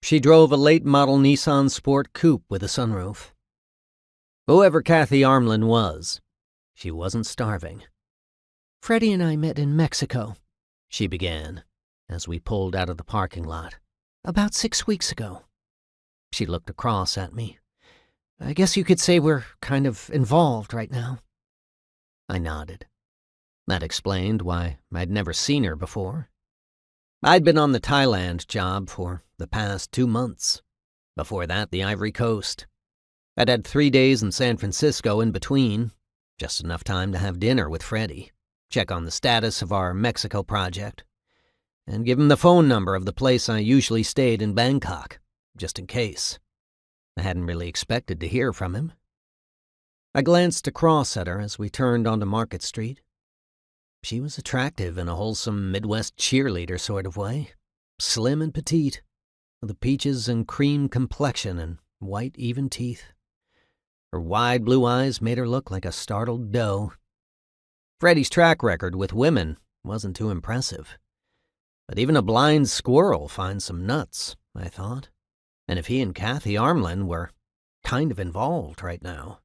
She drove a late-model Nissan Sport Coupe with a sunroof. Whoever Kathy Armlin was, she wasn't starving. "Freddie and I met in Mexico," she began, as we pulled out of the parking lot. "About 6 weeks ago." She looked across at me. "I guess you could say we're kind of involved right now." I nodded. That explained why I'd never seen her before. I'd been on the Thailand job for the past 2 months. Before that, the Ivory Coast. I'd had 3 days in San Francisco in between, just enough time to have dinner with Freddie, check on the status of our Mexico project, and give him the phone number of the place I usually stayed in Bangkok, just in case. I hadn't really expected to hear from him. I glanced across at her as we turned onto Market Street. She was attractive in a wholesome Midwest cheerleader sort of way, slim and petite, with a peaches and cream complexion and white, even teeth. Her wide blue eyes made her look like a startled doe. Freddie's track record with women wasn't too impressive. But even a blind squirrel finds some nuts, I thought. And if he and Kathy Armlin were kind of involved right now,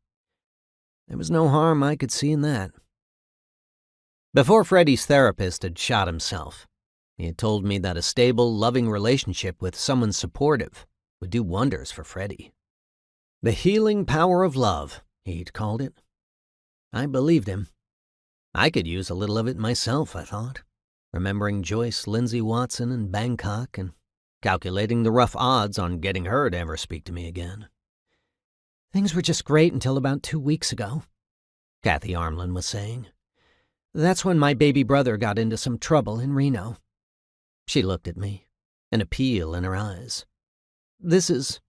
there was no harm I could see in that. Before Freddie's therapist had shot himself, he had told me that a stable, loving relationship with someone supportive would do wonders for Freddie. The healing power of love, he'd called it. I believed him. I could use a little of it myself, I thought, remembering Joyce Lindsay Watson in Bangkok and calculating the rough odds on getting her to ever speak to me again. "Things were just great until about 2 weeks ago," Kathy Armlin was saying. "That's when my baby brother got into some trouble in Reno." She looked at me, an appeal in her eyes. "This is,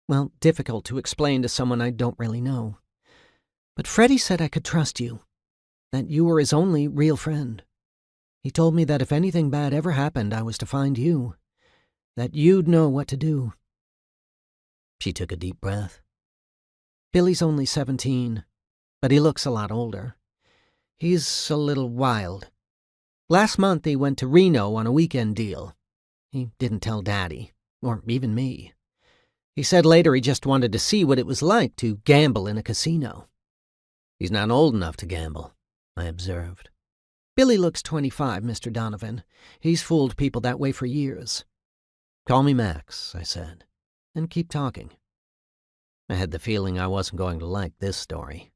well, difficult to explain to someone I don't really know. But Freddie said I could trust you, that you were his only real friend. He told me that if anything bad ever happened, I was to find you, that you'd know what to do." She took a deep breath. "Billy's only 17, but he looks a lot older. He's a little wild. Last month he went to Reno on a weekend deal. He didn't tell Daddy, or even me. He said later he just wanted to see what it was like to gamble in a casino." "He's not old enough to gamble," I observed. "Billy looks 25, Mr. Donovan. He's fooled people that way for years." "Call me Max," I said, "And keep talking." I had the feeling I wasn't going to like this story.